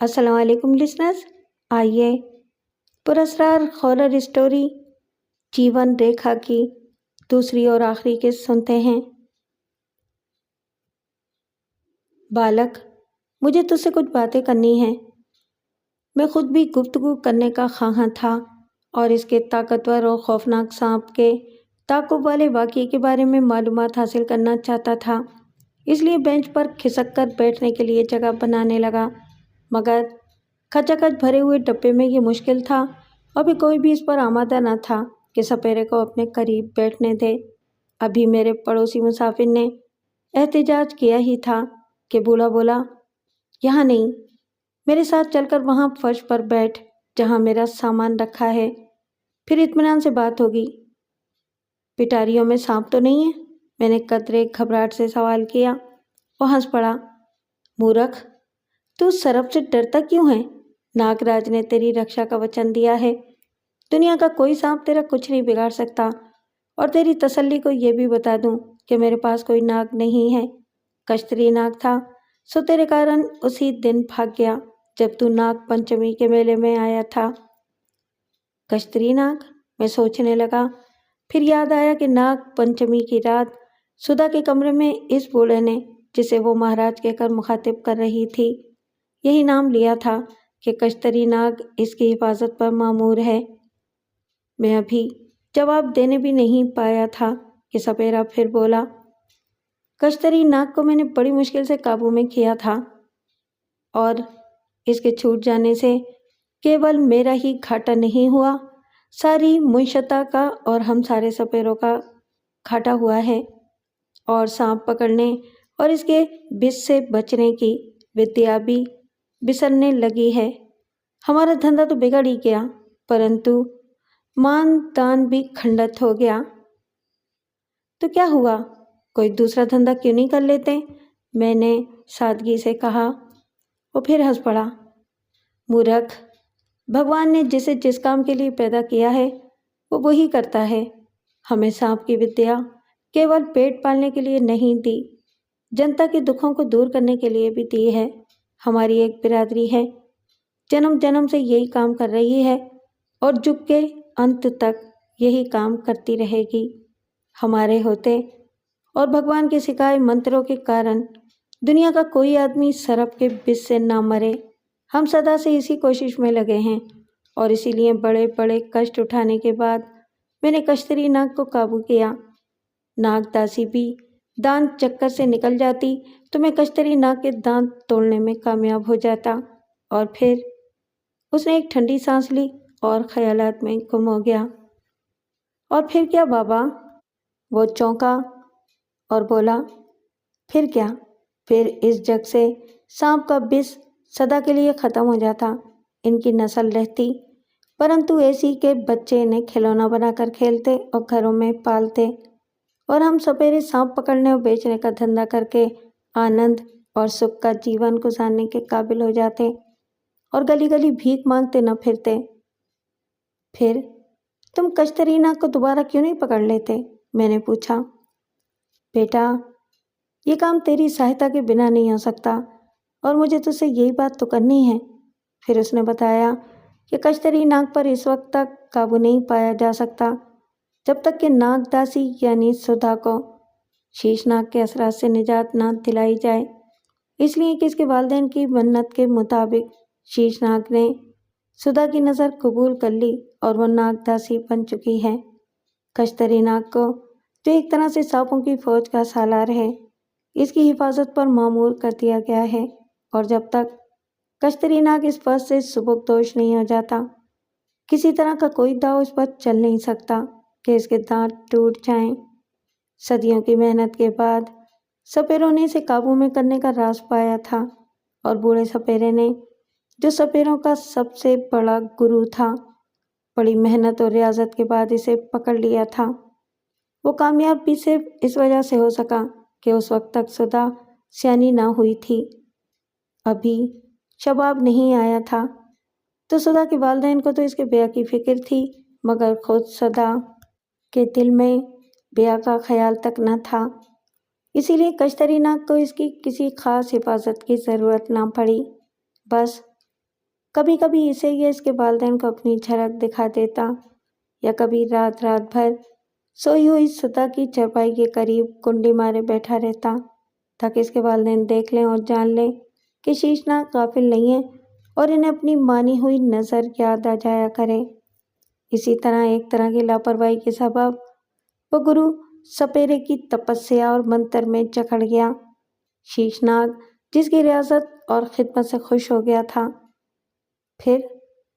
السلام علیکم لسنرز، آئیے پراسرار ہارر اسٹوری جیون ریکھا کی دوسری اور آخری قسط سنتے ہیں۔ بالک، مجھے تجھ سے کچھ باتیں کرنی ہیں۔ میں خود بھی گفتگو کرنے کا خواہاں تھا اور اس کے طاقتور اور خوفناک سانپ کے تعاقب والے واقعے کے بارے میں معلومات حاصل کرنا چاہتا تھا، اس لیے بینچ پر کھسک کر بیٹھنے کے لیے جگہ بنانے لگا، مگر کھچا کھچ بھرے ہوئے ڈبے میں یہ مشکل تھا۔ ابھی کوئی بھی اس پر آمادہ نہ تھا کہ سپیرے کو اپنے قریب بیٹھنے دے۔ ابھی میرے پڑوسی مسافر نے احتجاج کیا ہی تھا کہ بولا بولا، یہاں نہیں، میرے ساتھ چل کر وہاں فرش پر بیٹھ جہاں میرا سامان رکھا ہے، پھر اطمینان سے بات ہوگی۔ پٹاریوں میں سانپ تو نہیں ہے؟ میں نے قدرے گھبراہٹ سے سوال کیا۔ وہ ہنس پڑا۔ مورخ، تو سرپ سے ڈرتا کیوں ہے؟ ناگراج نے تیری رکشا کا وچن دیا ہے، دنیا کا کوئی سانپ تیرا کچھ نہیں بگاڑ سکتا۔ اور تیری تسلی کو یہ بھی بتا دوں کہ میرے پاس کوئی ناگ نہیں ہے، کشتری ناگ تھا، سو تیرے کارن اسی دن بھاگ گیا جب تو ناگ پنچمی کے میلے میں آیا تھا۔ کشتری ناگ؟ میں سوچنے لگا، پھر یاد آیا کہ ناگ پنچمی کی رات سدھا کے کمرے میں اس بوڑھے نے، جسے وہ مہاراج کہہ کر مخاطب کر رہی تھی، یہی نام لیا تھا کہ کشتری ناگ اس کی حفاظت پر مامور ہے۔ میں ابھی جواب دینے بھی نہیں پایا تھا کہ سپیرا پھر بولا، کشتری ناگ کو میں نے بڑی مشکل سے قابو میں کیا تھا، اور اس کے چھوٹ جانے سے کیول میرا ہی گھاٹا نہیں ہوا، ساری منشتا کا اور ہم سارے سپیروں کا گھاٹا ہوا ہے۔ اور سانپ پکڑنے اور اس کے بش سے بچنے کی ودیا بھی بسرنے لگی ہے۔ ہمارا دھندا تو بگڑ ہی گیا، پرنتو مان دان بھی کھنڈت ہو گیا۔ تو کیا ہوا؟ کوئی دوسرا دھندا کیوں نہیں کر لیتے؟ میں نے سادگی سے کہا۔ وہ پھر ہنس پڑا۔ مورخ، بھگوان نے جسے جس کام کے لیے پیدا کیا ہے وہ وہی کرتا ہے۔ ہمیں سانپ کی ودیا کیول پیٹ پالنے کے لیے نہیں دی، جنتا کے دکھوں کو دور کرنے کے لیے بھی دی ہے۔ ہماری ایک برادری ہے، جنم جنم سے یہی کام کر رہی ہے اور جگ کے انت تک یہی کام کرتی رہے گی۔ ہمارے ہوتے اور بھگوان کے سکھائے منتروں کے کارن دنیا کا کوئی آدمی سرپ کے بش سے نہ مرے۔ ہم سدا سے اسی کوشش میں لگے ہیں، اور اسی لیے بڑے بڑے کشٹ اٹھانے کے بعد میں نے کشتری ناگ کو قابو کیا۔ ناگ داسی بھی دانت چکر سے نکل جاتی تو میں کشتری ناگ کے دانت توڑنے میں کامیاب ہو جاتا۔ اور پھر اس نے ایک ٹھنڈی سانس لی اور خیالات میں گم ہو گیا۔ اور پھر کیا بابا؟ وہ چونکا اور بولا، پھر کیا؟ پھر اس جگ سے سانپ کا بش سدا کے لیے ختم ہو جاتا، ان کی نسل رہتی، پرنتو ایسی کہ بچے انہیں کھلونا بنا کر کھیلتے اور گھروں میں پالتے، اور ہم سپیرے سانپ پکڑنے اور بیچنے کا دھندا کر کے آنند اور سکھ کا جیون گزارنے کے قابل ہو جاتے اور گلی گلی بھیک مانگتے نہ پھرتے۔ پھر تم کشتری ناگ کو دوبارہ کیوں نہیں پکڑ لیتے؟ میں نے پوچھا۔ بیٹا، یہ کام تیری سہایتا کے بنا نہیں ہو سکتا، اور مجھے تجھ سے یہی بات تو کرنی ہے۔ پھر اس نے بتایا کہ کشتری ناگ پر اس وقت تک قابو نہیں پایا جا سکتا جب تک کہ ناگ داسی یعنی سدھا کو شیش ناگ کے اثرات سے نجات نہ دلائی جائے، اس لیے کہ اس کے والدین کی منت کے مطابق شیش ناگ نے سدھا کی نظر قبول کر لی اور وہ ناگ داسی بن چکی ہے۔ کشتری ناگ کو، جو ایک طرح سے سانپوں کی فوج کا سالار ہے، اس کی حفاظت پر مامور کر دیا گیا ہے، اور جب تک کشتری ناگ اس پد سے سبکدوش نہیں ہو جاتا، کسی طرح کا کوئی داؤ اس پر چل نہیں سکتا کہ اس کے دانت ٹوٹ جائیں۔ صدیوں کی محنت کے بعد سپیروں نے اسے قابو میں کرنے کا راز پایا تھا، اور بوڑھے سپیرے نے، جو سپیروں کا سب سے بڑا گرو تھا، بڑی محنت اور ریاضت کے بعد اسے پکڑ لیا تھا۔ وہ کامیاب بھی صرف اس وجہ سے ہو سکا کہ اس وقت تک سدھا سیانی نہ ہوئی تھی، ابھی شباب نہیں آیا تھا، تو سدھا کے والدین کو تو اس کے بیاہ کی فکر تھی، مگر خود سدھا کے دل میں بیاہ کا خیال تک نہ تھا، اسی لیے کشتری ناگ کو اس کی کسی خاص حفاظت کی ضرورت نہ پڑی۔ بس کبھی کبھی اسے یا اس کے والدین کو اپنی جھلک دکھا دیتا، یا کبھی رات رات بھر سوئی ہوئی سدا کی چرپائی کے قریب کنڈی مارے بیٹھا رہتا تاکہ اس کے والدین دیکھ لیں اور جان لیں کہ شیشناگ غافل نہیں ہے اور انہیں اپنی مانی ہوئی نظر یاد آ جایا کرے۔ اسی طرح ایک طرح کی لاپرواہی کے سبب وہ گرو سپیرے کی تپسیا اور منتر میں جکڑ گیا۔ شیشناگ جس کی ریاست اور خدمت سے خوش ہو گیا تھا، پھر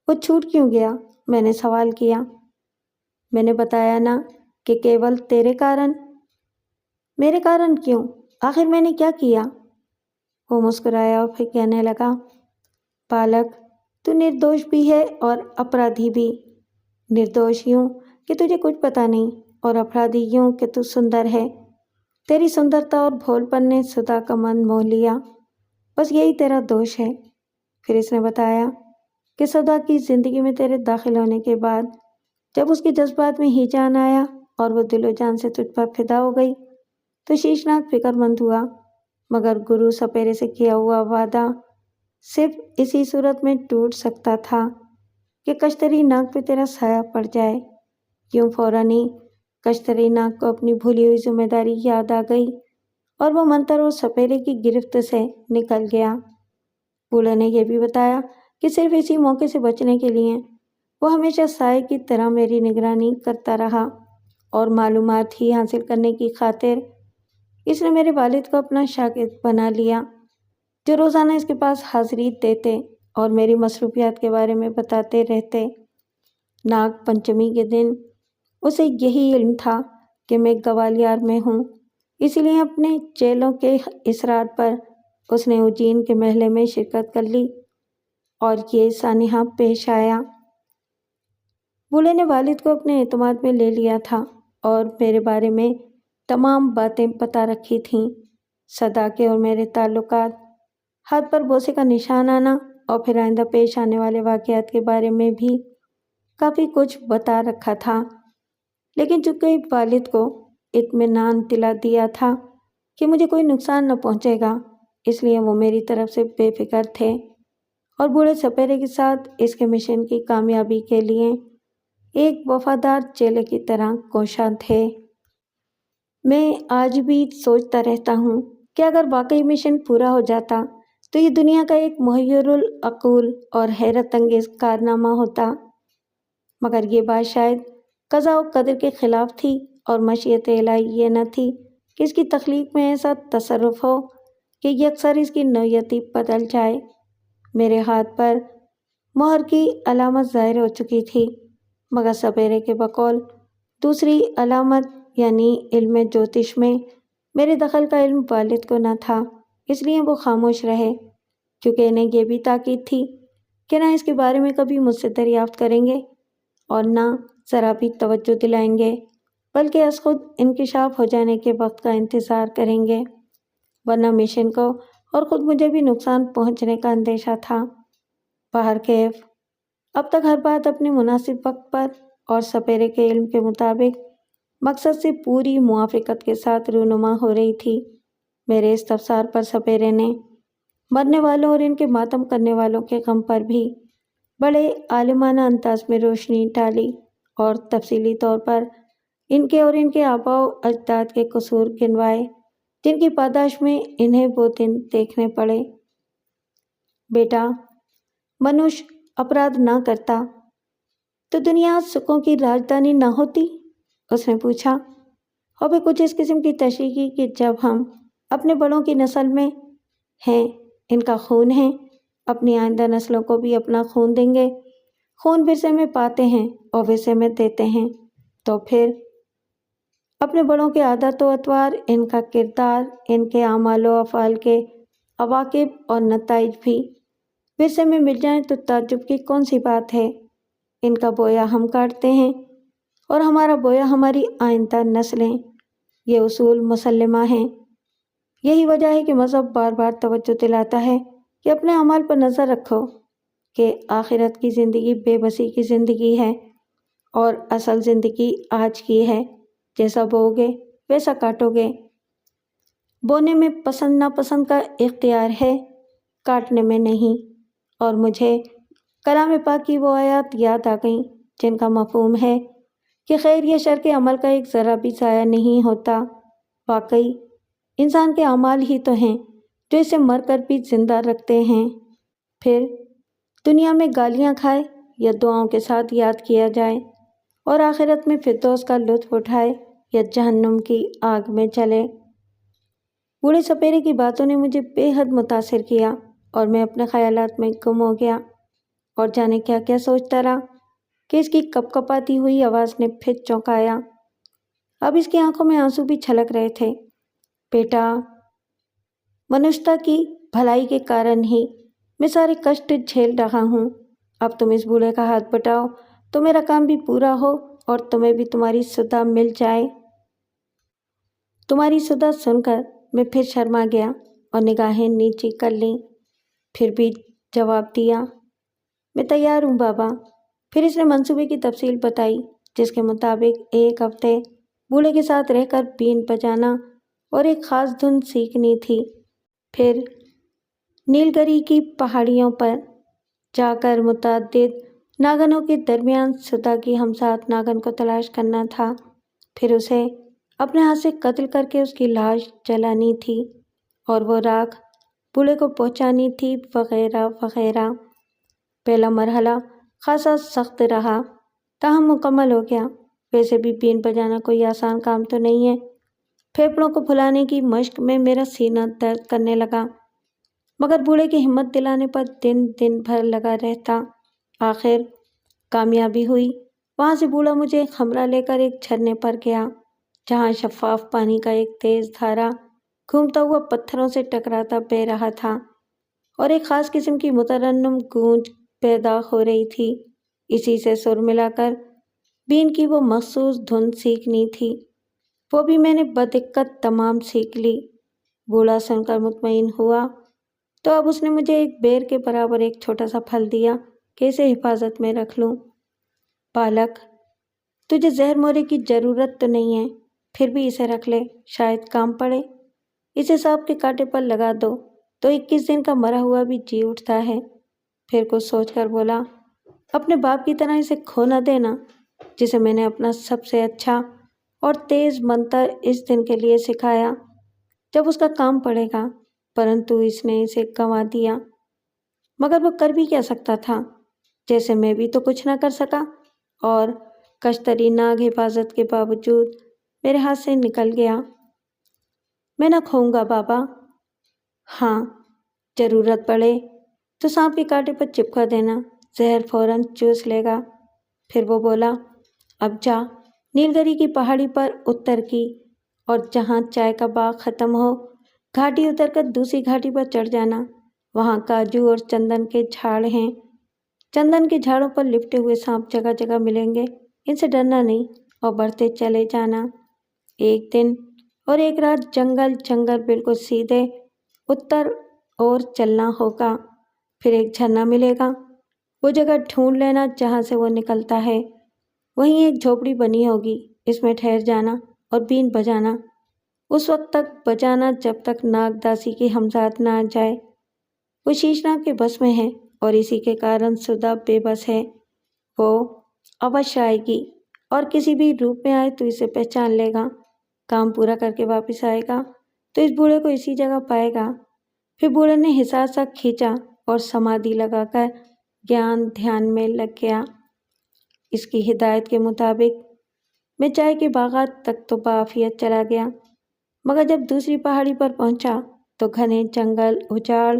وہ چھوٹ کیوں گیا؟ میں نے سوال کیا۔ میں نے بتایا نا کہ کیول تیرے کارن۔ میرے کارن کیوں؟ آخر میں نے کیا کیا؟ وہ مسکرایا اور پھر کہنے لگا، بالک، تو نردوش بھی ہے اور اپرادھی بھی۔ نردوش یوں کہ تجھے کچھ پتہ نہیں، اور اپرادھی یوں کہ تو سندر ہے۔ تیری سندرتا اور بھولپن نے سدا کا من موہ لیا، بس یہی تیرا دوش ہے۔ پھر اس نے بتایا کہ سدا کی زندگی میں تیرے داخل ہونے کے بعد جب اس کے جذبات میں ہی جان آیا اور وہ دل و جان سے تجھ پر فدا ہو گئی تو شیشناگ فکر مند ہوا، مگر گرو سپیرے سے کیا ہوا وعدہ صرف اسی صورت میں ٹوٹ سکتا تھا کہ کشتری ناگ پہ تیرا سایہ پڑ جائے۔ یوں فوراً ہی کشتری ناگ کو اپنی بھولی ہوئی ذمہ داری یاد آ گئی اور وہ منتر اور سپیرے کی گرفت سے نکل گیا۔ بوڑھے نے یہ بھی بتایا کہ صرف اسی موقع سے بچنے کے لیے وہ ہمیشہ سائے کی طرح میری نگرانی کرتا رہا، اور معلومات ہی حاصل کرنے کی خاطر اس نے میرے والد کو اپنا شاگرد بنا لیا، جو روزانہ اس کے پاس حاضری دیتے اور میری مصروفیات کے بارے میں بتاتے رہتے۔ ناگ پنچمی کے دن اسے یہی علم تھا کہ میں گوالیار میں ہوں، اس لیے اپنے چیلوں کے اصرار پر اس نے اجین کے محلے میں شرکت کر لی اور یہ سانحہ پیش آیا۔ بوڑھے نے والد کو اپنے اعتماد میں لے لیا تھا اور میرے بارے میں تمام باتیں بتا رکھی تھیں۔ سدا کے اور میرے تعلقات، ہاتھ پر بوسے کا نشان آنا اور پھر آئندہ پیش آنے والے واقعات کے بارے میں بھی کافی کچھ بتا رکھا تھا، لیکن چونکہ والد کو اطمینان دلا دیا تھا کہ مجھے کوئی نقصان نہ پہنچے گا، اس لیے وہ میری طرف سے بے فکر تھے اور بوڑھے سپیرے کے ساتھ اس کے مشن کی کامیابی کے لیے ایک وفادار چیلے کی طرح کوشاں تھے۔ میں آج بھی سوچتا رہتا ہوں کہ اگر واقعی مشن پورا ہو جاتا تو یہ دنیا کا ایک محیر العقول اور حیرت انگیز کارنامہ ہوتا، مگر یہ بات شاید قضاء و قدر کے خلاف تھی اور مشیت الہی یہ نہ تھی کہ اس کی تخلیق میں ایسا تصرف ہو کہ یکسر اس کی نوعیتی بدل جائے۔ میرے ہاتھ پر مہر کی علامت ظاہر ہو چکی تھی، مگر سپیرے کے بقول دوسری علامت یعنی علم جوتش میں میرے دخل کا علم والد کو نہ تھا، اس لیے وہ خاموش رہے، کیونکہ انہیں یہ بھی تاکید تھی کہ نہ اس کے بارے میں کبھی مجھ سے دریافت کریں گے اور نہ ذرا بھی توجہ دلائیں گے، بلکہ از خود انکشاف ہو جانے کے وقت کا انتظار کریں گے، ورنہ مشن کو اور خود مجھے بھی نقصان پہنچنے کا اندیشہ تھا۔ بہرکیف اب تک ہر بات اپنے مناسب وقت پر اور سپیرے کے علم کے مطابق مقصد سے پوری موافقت کے ساتھ رونما ہو رہی تھی۔ میرے استفسار پر سپیرے نے مرنے والوں اور ان کے ماتم کرنے والوں کے غم پر بھی بڑے عالمانہ انداز میں روشنی ڈالی اور تفصیلی طور پر ان کے اور ان کے آباء و اجداد کے قصور گنوائے جن کی پاداش میں انہیں وہ دن دیکھنے پڑے۔ بیٹا، منوش اپرادھ نہ کرتا تو دنیا سکھوں کی راجدھانی نہ ہوتی؟ اس نے پوچھا، اور پھر کچھ اس قسم کی تشریح کی کہ جب ہم اپنے بڑوں کی نسل میں ہیں، ان کا خون ہے، اپنی آئندہ نسلوں کو بھی اپنا خون دیں گے۔ خون ورثے میں پاتے ہیں اور ورثے میں دیتے ہیں، تو پھر اپنے بڑوں کے عادات و اطوار، ان کا کردار، ان کے اعمال و افعال کے عواقب اور نتائج بھی ورثے میں مل جائیں تو تعجب کی کون سی بات ہے؟ ان کا بویا ہم کاٹتے ہیں اور ہمارا بویا ہماری آئندہ نسلیں، یہ اصول مسلمہ ہیں۔ یہی وجہ ہے کہ مذہب بار بار توجہ دلاتا ہے کہ اپنے اعمال پر نظر رکھو کہ آخرت کی زندگی بے بسی کی زندگی ہے اور اصل زندگی آج کی ہے، جیسا بوؤ گے ویسا کاٹو گے۔ بونے میں پسند ناپسند کا اختیار ہے، کاٹنے میں نہیں، اور مجھے کلام پاک کی وہ آیات یاد آ گئیں جن کا مفہوم ہے کہ خیر یا شر کے عمل کا ایک ذرہ بھی ضائع نہیں ہوتا۔ واقعی انسان کے اعمال ہی تو ہیں جو اسے مر کر بھی زندہ رکھتے ہیں۔ پھر دنیا میں گالیاں کھائے یا دعاؤں کے ساتھ یاد کیا جائے اور آخرت میں فردوس کا لطف اٹھائے یا جہنم کی آگ میں چلے۔ بوڑھے سپیرے کی باتوں نے مجھے بے حد متاثر کیا اور میں اپنے خیالات میں گم ہو گیا اور جانے کیا کیا سوچتا رہا کہ اس کی کپ کپاتی ہوئی آواز نے پھر چونکایا۔ اب اس کی آنکھوں میں آنسو بھی چھلک رہے تھے۔ بیٹا، منشتا کی بھلائی کے کارن ہی میں سارے کشٹ جھیل رہا ہوں۔ اب تم اس بوڑھے کا ہاتھ بٹاؤ تو میرا کام بھی پورا ہو اور تمہیں بھی تمہاری سدا مل جائے۔ تمہاری سدا سن کر میں پھر شرما گیا اور نگاہیں نیچی کر لیں، پھر بھی جواب دیا، میں تیار ہوں بابا۔ پھر اس نے منصوبے کی تفصیل بتائی جس کے مطابق 1 ہفتے بوڑھے کے ساتھ رہ کر بین بجانا اور ایک خاص دھن سیکھنی تھی۔ پھر نیلگری کی پہاڑیوں پر جا کر متعدد ناگنوں کے درمیان سدا کی ہمسات ناگن کو تلاش کرنا تھا، پھر اسے اپنے ہاتھ سے قتل کر کے اس کی لاش جلانی تھی اور وہ راکھ بوڑھے کو پہنچانی تھی، وغیرہ وغیرہ۔ پہلا مرحلہ خاصا سخت رہا تاہم مکمل ہو گیا۔ ویسے بھی بین بجانا کوئی آسان کام تو نہیں ہے۔ پھیپھڑوں کو پھلانے کی مشق میں میرا سینہ درد کرنے لگا، مگر بوڑھے کی ہمت دلانے پر دن بھر لگا رہتا۔ آخر کامیابی ہوئی۔ وہاں سے بوڑھا مجھے خمرہ لے کر ایک جھرنے پر گیا جہاں شفاف پانی کا ایک تیز دھارا گھومتا ہوا پتھروں سے ٹکراتا بہہ رہا تھا اور ایک خاص قسم کی مترنم گونج پیدا ہو رہی تھی۔ اسی سے سر ملا کر بین کی وہ مخصوص دھن سیکھنی تھی، وہ بھی میں نے بدقت تمام سیکھ لی۔ بوڑھا سن کر مطمئن ہوا تو اب اس نے مجھے ایک بیر کے برابر ایک چھوٹا سا پھل دیا کہ اسے حفاظت میں رکھ لوں۔ بالک، تجھے زہر مورے کی ضرورت تو نہیں ہے، پھر بھی اسے رکھ لے، شاید کام پڑے۔ اسے سانپ کے کانٹے پر لگا دو تو 21 دن کا مرا ہوا بھی جی اٹھتا ہے۔ پھر کچھ سوچ کر بولا، اپنے باپ کی طرح اسے کھو نہ دینا جسے میں نے اپنا سب سے اچھا اور تیز منتر اس دن کے لیے سکھایا جب اس کا کام پڑے گا، پرنتو اس نے اسے گنوا دیا۔ مگر وہ کر بھی کیا سکتا تھا، جیسے میں بھی تو کچھ نہ کر سکا، اور کشتری ناگ حفاظت کے باوجود میرے ہاتھ سے نکل گیا۔ میں نہ کھوؤں گا بابا۔ ہاں، ضرورت پڑے تو سانپ کے کانٹے پر چپکا دینا، زہر فوراً چوس لے گا۔ پھر وہ بولا، اب جا نیلگری کی پہاڑی پر اتر کی اور جہاں چائے کا باغ ختم ہو گھاٹی اتر کر دوسری گھاٹی پر چڑھ جانا، وہاں کاجو اور چندن کے جھاڑ ہیں۔ چندن کے جھاڑوں پر لپٹے ہوئے سانپ جگہ جگہ ملیں گے، ان سے ڈرنا نہیں اور بڑھتے چلے جانا۔ 1 دن اور 1 رات جنگل بالکل سیدھے اتر اور چلنا ہوگا، پھر ایک جھرنا ملے گا، وہ جگہ ڈھونڈ لینا جہاں سے وہ نکلتا ہے، وہیں ایک جھوپڑی بنی ہوگی، اس میں ٹھہر جانا اور بین بجانا، اس وقت تک بجانا جب تک ناگ داسی کی ہمزاد نہ آ جائے۔ وہ شیشناگ کے بس میں ہے اور اسی کے کارن سدا بے بس ہے۔ وہ اوشیہ آئے گی اور کسی بھی روپ میں آئے تو اسے پہچان لے گا، کام پورا کر کے واپس آئے گا تو اس بوڑھے کو اسی جگہ پائے گا۔ پھر بوڑھے نے حساس سا کھینچا اور سمادھی لگا کر گیان دھیان میں لگ گیا۔ اس کی ہدایت کے مطابق میں چائے کے باغات تک تو بعافیت چلا گیا، مگر جب دوسری پہاڑی پر پہنچا تو گھنے جنگل، اجاڑ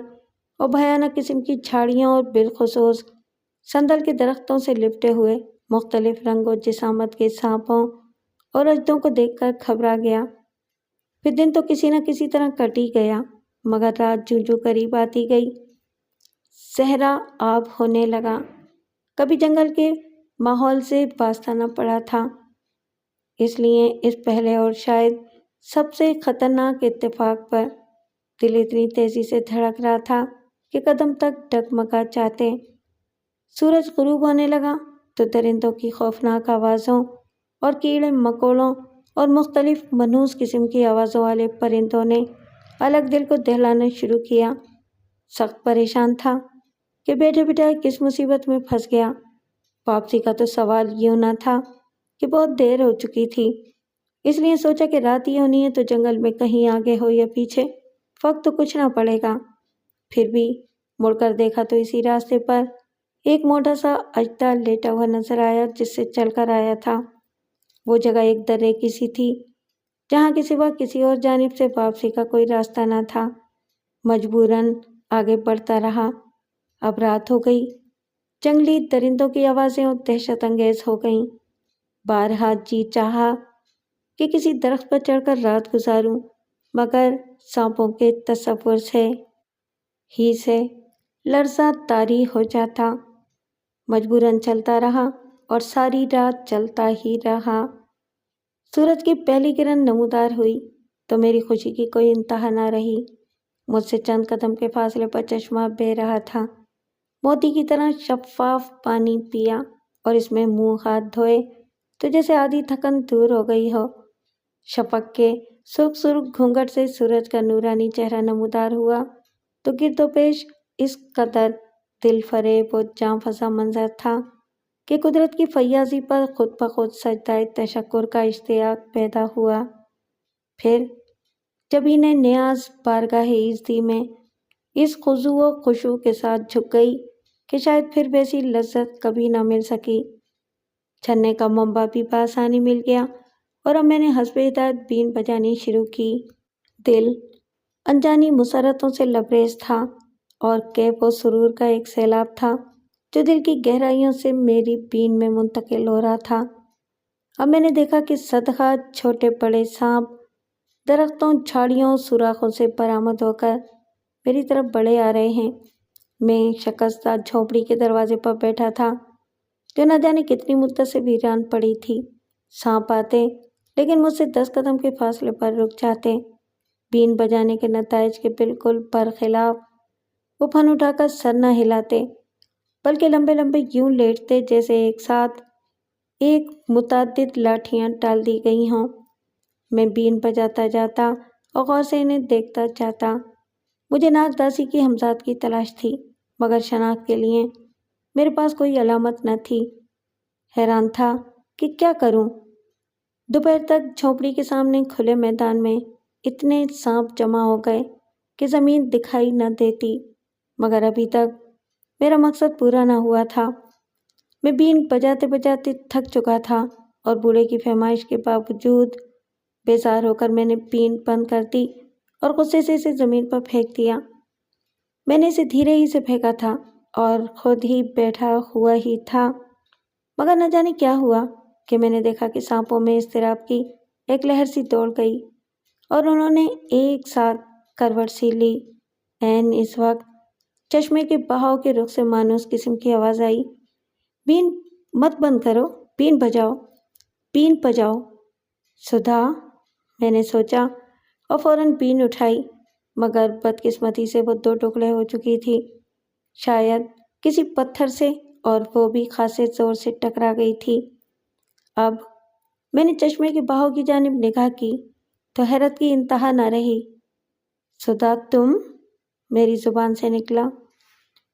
اور بھیانک قسم کی جھاڑیاں اور بالخصوص سندل کے درختوں سے لپٹے ہوئے مختلف رنگ و جسامت کے سانپوں اور اژدوں کو دیکھ کر گھبرا گیا۔ پھر دن تو کسی نہ کسی طرح کٹ ہی گیا، مگر رات جوں جوں قریب آتی گئی صحرا آب ہونے لگا۔ کبھی جنگل کے ماحول سے واسطہ نہ پڑا تھا، اس لیے اس پہلے اور شاید سب سے خطرناک اتفاق پر دل اتنی تیزی سے دھڑک رہا تھا کہ قدم تک ڈگمگا جاتے۔ سورج غروب ہونے لگا تو درندوں کی خوفناک آوازوں اور کیڑے مکوڑوں اور مختلف منحوس قسم کی آوازوں والے پرندوں نے الگ دل کو دہلانا شروع کیا۔ سخت پریشان تھا کہ بیٹھے بیٹھے کس مصیبت میں پھنس گیا۔ واپسی کا تو سوال یوں نہ تھا کہ بہت دیر ہو چکی تھی، اس لیے سوچا کہ رات ہی ہونی ہے تو جنگل میں کہیں آگے ہو یا پیچھے، وقت تو کچھ نہ پڑے گا۔ پھر بھی مڑ کر دیکھا تو اسی راستے پر ایک موٹا سا اژدہا لیٹا ہوا نظر آیا جس سے چل کر آیا تھا۔ وہ جگہ ایک درے کی سی تھی جہاں کے سوا کسی اور جانب سے واپسی کا کوئی راستہ نہ تھا۔ مجبوراً آگے بڑھتا رہا۔ اب رات ہو گئی، جنگلی درندوں کی آوازیں اور دہشت انگیز ہو گئیں۔ بارہا جی چاہا کہ کسی درخت پر چڑھ کر رات گزاروں، مگر سانپوں کے تصور سے لرزاں طاری ہو جاتا۔ مجبوراً چلتا رہا اور ساری رات چلتا ہی رہا۔ سورج کی پہلی کرن نمودار ہوئی تو میری خوشی کی کوئی انتہا نہ رہی۔ مجھ سے چند قدم کے فاصلے پر چشمہ بہہ رہا تھا۔ موتی کی طرح شفاف پانی پیا اور اس میں منہ ہاتھ دھوئے تو جیسے آدھی تھکن دور ہو گئی ہو۔ شفق کے سرخ گھونگھٹ سے سورج کا نورانی چہرہ نمودار ہوا تو گرد و پیش اس قدر دل فریب و جاں فزا منظر تھا کہ قدرت کی فیاضی پر خود بخود سجدہ تشکر کا اشتیاق پیدا ہوا۔ پھر جبین نیاز بارگاہ ایزدی میں اس خضوع و خشوع کے ساتھ جھک گئی کہ شاید پھر ویسی لذت کبھی نہ مل سکی۔ چھننے کا منبع بھی بآسانی مل گیا اور اب میں نے حسب ہدایت بین بجانی شروع کی۔ دل انجانی مسرتوں سے لبریز تھا اور کیف و سرور کا ایک سیلاب تھا جو دل کی گہرائیوں سے میری بین میں منتقل ہو رہا تھا۔ اب میں نے دیکھا کہ صدہا چھوٹے بڑے سانپ درختوں، جھاڑیوں، سوراخوں سے برآمد ہو کر میری طرف بڑھے آ رہے ہیں۔ میں شکستہ جھونپڑی کے دروازے پر بیٹھا تھا جو نہ جانے کتنی مدت سے ویران پڑی تھی۔ سانپ آتے لیکن مجھ سے 10 قدم کے فاصلے پر رک جاتے۔ بین بجانے کے نتائج کے بالکل برخلاف وہ پھن اٹھا کر سر نہ ہلاتے بلکہ لمبے لمبے یوں لیٹتے جیسے ایک ساتھ ایک متعدد لاٹھیاں ڈال دی گئی ہوں۔ میں بین بجاتا جاتا اور غور سے انہیں دیکھتا جاتا۔ مجھے ناگداسی کی ہمزاد کی تلاش تھی مگر شناخت کے لیے میرے پاس کوئی علامت نہ تھی۔ حیران تھا کہ کیا کروں۔ دوپہر تک جھونپڑی کے سامنے کھلے میدان میں اتنے سانپ جمع ہو گئے کہ زمین دکھائی نہ دیتی، مگر ابھی تک میرا مقصد پورا نہ ہوا تھا۔ میں بین بجاتے بجاتے تھک چکا تھا اور بوڑھے کی فہمائش کے باوجود بیزار ہو کر میں نے بین بند کر دی اور غصے سے اسے زمین پر پھینک دیا۔ میں نے اسے دھیرے ہی سے پھینکا تھا اور خود ہی بیٹھا ہوا ہی تھا، مگر نہ جانے کیا ہوا کہ میں نے دیکھا کہ سانپوں میں اضطراب کی ایک لہر سی دوڑ گئی اور انہوں نے ایک ساتھ کروٹ سی لی۔ عین اس وقت چشمے کے بہاؤ کے رخ سے مانوس قسم کی آواز آئی، بین مت بند کرو، بین بجاؤ، بین بجاؤ۔ سدھا، میں نے سوچا اور فوراً بین اٹھائی، مگر بدقسمتی سے وہ 2 ٹکڑے ہو چکی تھی، شاید کسی پتھر سے، اور وہ بھی خاصے زور سے ٹکرا گئی تھی۔ اب میں نے چشمے کے بہاؤ کی جانب نگاہ کی تو حیرت کی انتہا نہ رہی۔ سدھا تم؟ میری زبان سے نکلا۔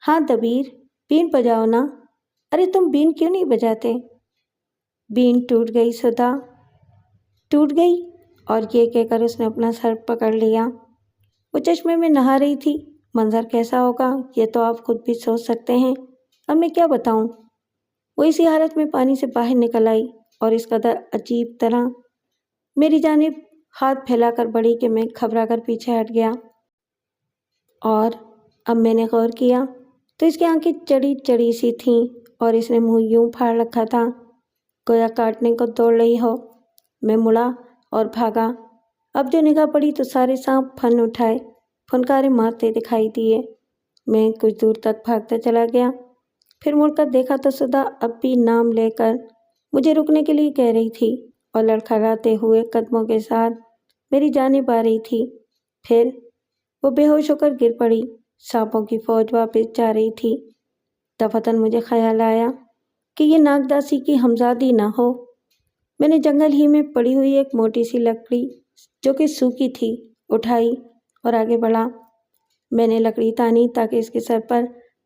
ہاں دبیر، بین بجاؤ نا۔ ارے تم بین کیوں نہیں بجاتے؟ بین ٹوٹ گئی سدھا، ٹوٹ گئی، اور یہ کہہ کر اس نے اپنا سر پکڑ لیا۔ وہ چشمے میں نہا رہی تھی، منظر کیسا ہوگا یہ تو آپ خود بھی سوچ سکتے ہیں، اب میں کیا بتاؤں۔ وہ اسی حالت میں پانی سے باہر نکل آئی اور اس قدر عجیب طرح میری جانب ہاتھ پھیلا کر بڑھی کہ میں گھبرا کر پیچھے ہٹ گیا۔ اور اب میں نے غور کیا تو اس کی آنکھیں چڑی چڑی سی تھیں اور اس نے منہ یوں پھاڑ رکھا تھا گویا کاٹنے کو دوڑ رہی ہو۔ میں مڑا اور بھاگا۔ اب جو نگاہ پڑی تو سارے سانپ پھن اٹھائے پھنکارے مارتے دکھائی دیے۔ میں کچھ دور تک بھاگتا چلا گیا، پھر مڑ کر دیکھا تو سدھا اب بھی نام لے کر مجھے رکنے کے لیے کہہ رہی تھی اور لڑکھڑاتے ہوئے قدموں کے ساتھ میری جانب آ رہی تھی۔ پھر وہ بے ہوش ہو کر گر پڑی۔ سانپوں کی فوج واپس جا رہی تھی۔ دفعتاً مجھے خیال آیا کہ یہ ناگداسی کی ہمزادی نہ ہو۔ میں نے جنگل ہی میں پڑی ہوئی ایک موٹی سی لکڑی جو کہ سوکھی تھی اٹھائی اور آگے بڑھا۔ میں نے لکڑی تانی تاکہ اس کے سر پر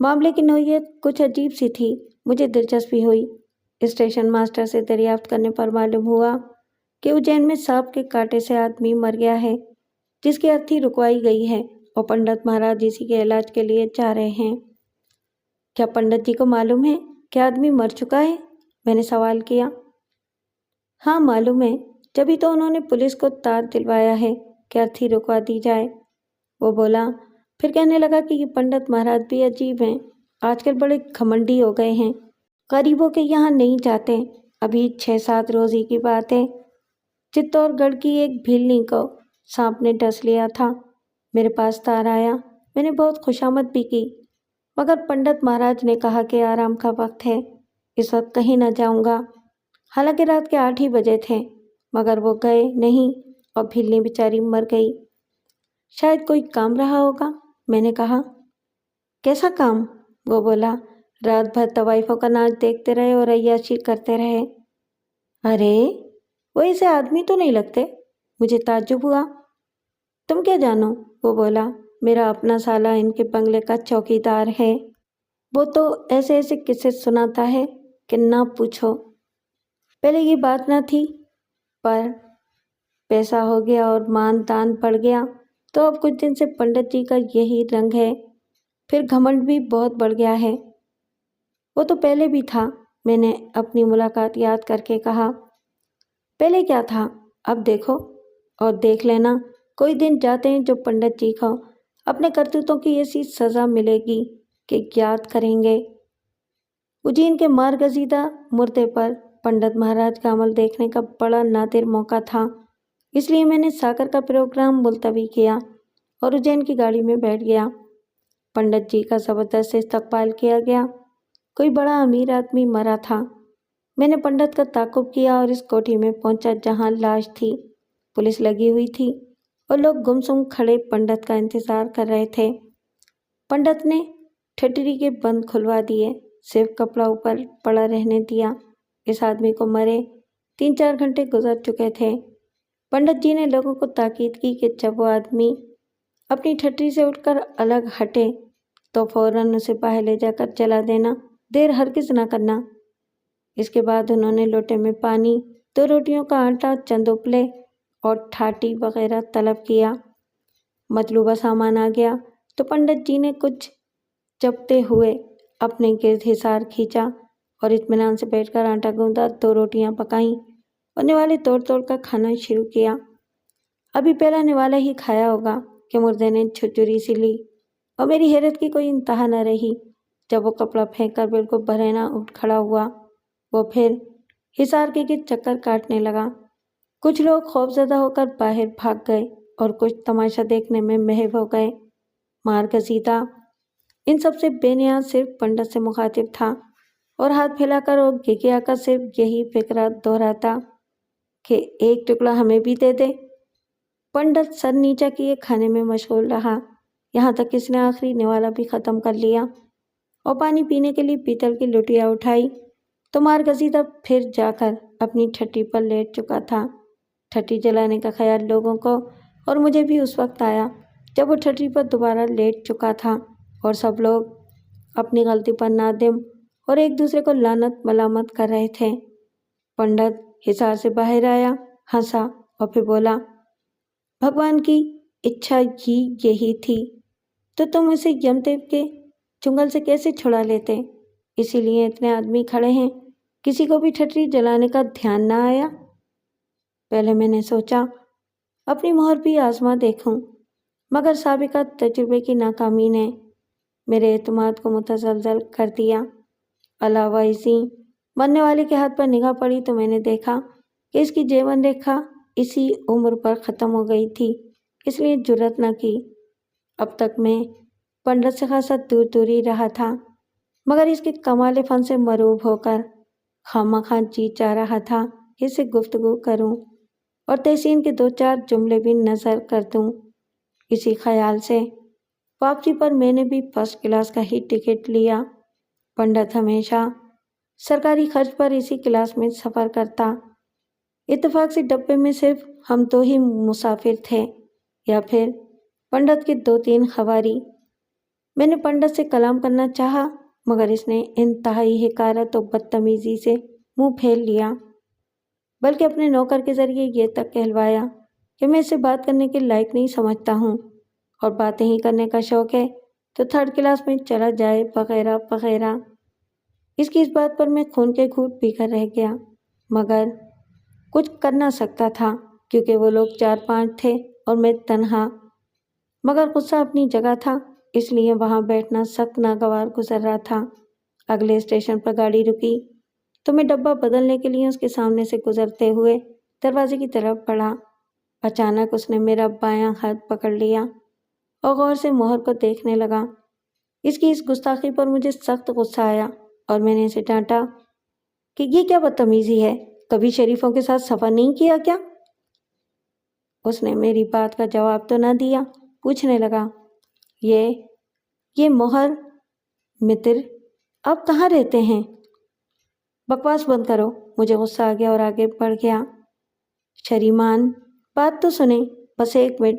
معاملے کی نوعیت کچھ عجیب سی تھی۔ مجھے دلچسپی ہوئی۔ اسٹیشن ماسٹر سے دریافت کرنے پر معلوم ہوا کہ اجین میں سانپ کے کاٹے سے آدمی مر گیا ہے جس کی ارتھی رکوائی گئی ہے اور پنڈت مہاراج اسی کے علاج کے لیے جا رہے ہیں۔ کیا پنڈت جی کو معلوم ہے کہ آدمی مر چکا ہے؟ میں نے سوال کیا۔ ہاں معلوم ہے، جبھی تو انہوں نے پولیس کو تار دلوایا ہے کہ ارتھی رکوا دی جائے۔ وہ بولا، پھر کہنے لگا کہ یہ پنڈت مہاراج بھی عجیب ہیں، آج کل بڑے گھمنڈی ہو گئے ہیں، غریبوں کے یہاں نہیں جاتے۔ ابھی 6-7 روز ہی کی بات ہے، چتور گڑھ کی ایک بھیلنی کو سانپ نے ڈس لیا تھا۔ میرے پاس تار آیا، میں نے بہت خوشامد بھی کی، مگر پنڈت مہاراج نے کہا کہ آرام کا وقت ہے، اس وقت کہیں نہ جاؤں گا۔ حالانکہ رات کے 8 ہی بجے تھے، مگر وہ گئے نہیں اور بھیلنی بیچاری مر گئی۔ شاید کوئی کام رہا ہوگا، میں نے کہا۔ کیسا کام؟ وہ بولا، رات بھر طوائفوں کا ناچ دیکھتے رہے اور عیاشی کرتے رہے۔ ارے وہ اسے آدمی تو نہیں لگتے؟ مجھے تعجب ہوا۔ تم کیا جانو؟ وہ بولا، میرا اپنا سالا ان کے بنگلے کا چوکیدار ہے، وہ تو ایسے ایسے قصے سناتا ہے کہ نہ پوچھو۔ پہلے یہ بات نہ تھی، پر پیسہ ہو گیا اور مان تان پڑ گیا تو اب کچھ دن سے پنڈت جی کا یہی رنگ ہے، پھر گھمنڈ بھی بہت بڑھ گیا ہے۔ وہ تو پہلے بھی تھا، میں نے اپنی ملاقات یاد کر کے کہا۔ پہلے کیا تھا؟ اب دیکھو اور دیکھ لینا، کوئی دن جاتے ہیں جو پنڈت جی کو اپنے کرتوتوں کی ایسی سزا ملے گی کہ یاد کریں گے۔ اجین کے مارگزیدہ مردے پر پنڈت مہاراج کا عمل دیکھنے کا بڑا نادر موقع تھا، اس لیے میں نے ساکر کا پروگرام ملتوی کیا اور اجین کی گاڑی میں بیٹھ گیا۔ پنڈت جی کا زبردست استقبال کیا گیا۔ کوئی بڑا امیر آدمی مرا تھا۔ میں نے پنڈت کا تعاقب کیا اور اس کوٹھی میں پہنچا جہاں لاش تھی۔ پولیس لگی ہوئی تھی اور لوگ گمسم کھڑے پنڈت کا انتظار کر رہے تھے۔ پنڈت نے ٹھٹری کے بند کھلوا دیے، صرف کپڑا اوپر پڑا رہنے دیا۔ اس آدمی کو مرے 3-4 گھنٹے گزر چکے تھے۔ پنڈت جی نے لوگوں کو تاکید کی کہ جب وہ آدمی اپنی ٹھٹری سے اٹھ کر الگ ہٹے تو فوراً اسے باہر لے جا کر جلا دینا، دیر ہرگز نہ کرنا۔ اس کے بعد انہوں نے لوٹے میں پانی، 2 روٹیوں کا آٹا، چند اپلے اور ٹھاٹی وغیرہ طلب کیا۔ مطلوبہ سامان آ گیا تو پنڈت جی نے کچھ چپتے ہوئے اپنے گرد حصار کھینچا اور اطمینان سے بیٹھ کر آٹا گوندا، 2 روٹیاں پکائیں اور نوالے توڑ توڑ کر کھانا شروع کیا۔ ابھی پہلا نوالا ہی کھایا ہوگا کہ مردے نے چھجوری سی لی اور میری حیرت کی کوئی انتہا نہ رہی جب وہ کپڑا پھینک کر بالکل برہنہ اٹھ کھڑا ہوا۔ وہ پھر حصار کے گرد چکر کاٹنے لگا۔ کچھ لوگ خوفزدہ ہو کر باہر بھاگ گئے اور کچھ تماشا دیکھنے میں محو ہو گئے۔ مارگزیدہ ان سب سے بے نیاز صرف پنڈت سے مخاطب تھا اور ہاتھ پھیلا کر اور گھگیا کر صرف یہی فقرہ دہراتا کہ ایک ٹکڑا ہمیں بھی دے دے۔ پنڈت سر نیچا کیے کھانے میں مشغول رہا، یہاں تک اس نے آخری نوالا بھی ختم کر لیا اور پانی پینے کے لیے پیتل کی لٹیا اٹھائی تو مارگزیدہ پھر جا کر اپنی ٹھٹی پر لیٹ چکا تھا۔ ٹھٹی جلانے کا خیال لوگوں کو اور مجھے بھی اس وقت آیا جب وہ ٹھٹی پر دوبارہ لیٹ چکا تھا اور سب لوگ اپنی غلطی پر نادم اور ایک دوسرے کو لعنت ملامت کر رہے تھے۔ پنڈت حصار سے باہر آیا، ہنسا اور پھر بولا، بھگوان کی اچھا ہی یہی تھی تو تم اسے یم دیو کے چنگل سے کیسے چھڑا لیتے؟ اسی لیے اتنے آدمی کھڑے ہیں، کسی کو بھی ٹھٹری جلانے کا دھیان نہ آیا؟ پہلے میں نے سوچا اپنی مہر بھی آزما دیکھوں، مگر سابقہ تجربے کی ناکامی نے میرے اعتماد کو متزلزل کر دیا۔ علاوہ ازیں مرنے والے کے ہاتھ پر نگاہ پڑی تو میں نے دیکھا کہ اس کی جیون ریکھا اسی عمر پر ختم ہو گئی تھی، اس لیے جرأت نہ کی۔ اب تک میں پنڈت سے خاصا دور دور ہی رہا تھا، مگر اس کے کمال فن سے مروب ہو کر خواہ جی چاہ رہا تھا کہ اس سے گفتگو کروں اور تحسین کے 2-4 جملے بھی نظر کر دوں۔ اسی خیال سے واپسی پر میں نے بھی فرسٹ کلاس کا ہی ٹکٹ لیا۔ پنڈت ہمیشہ سرکاری خرچ پر اسی کلاس میں سفر کرتا۔ اتفاق سے ڈبے میں صرف ہم 2 ہی مسافر تھے، یا پھر پنڈت کے 2-3 خواری۔ میں نے پنڈت سے کلام کرنا چاہا مگر اس نے انتہائی حقارت و بدتمیزی سے منہ پھیر لیا، بلکہ اپنے نوکر کے ذریعے یہ تک کہلوایا کہ میں اسے بات کرنے کے لائق نہیں سمجھتا ہوں اور باتیں ہی کرنے کا شوق ہے تو تھرڈ کلاس میں چلا جائے وغیرہ وغیرہ۔ اس کی اس بات پر میں خون کے گھونٹ پی کر رہ گیا، مگر کچھ کر نہ سکتا تھا کیونکہ وہ لوگ 4-5 تھے اور میں تنہا۔ مگر غصہ اپنی جگہ تھا، اس لیے وہاں بیٹھنا سخت ناگوار گزر رہا تھا۔ اگلے اسٹیشن پر گاڑی رکی تو میں ڈبہ بدلنے کے لیے اس کے سامنے سے گزرتے ہوئے دروازے کی طرف بڑھا۔ اچانک اس نے میرا بایاں ہاتھ پکڑ لیا اور غور سے مہر کو دیکھنے لگا۔ اس کی اس گستاخی پر مجھے سخت غصہ آیا اور میں نے اسے ڈانٹا کہ یہ کیا بدتمیزی ہے، کبھی شریفوں کے ساتھ سفر نہیں کیا کیا؟ اس نے میری بات کا جواب تو نہ دیا، پوچھنے لگا، یہ مہر متر آپ کہاں رہتے ہیں؟ بکواس بند کرو، مجھے غصہ آ گیا اور آگے بڑھ گیا۔ شریمان بات تو سنیں، بس 1 منٹ،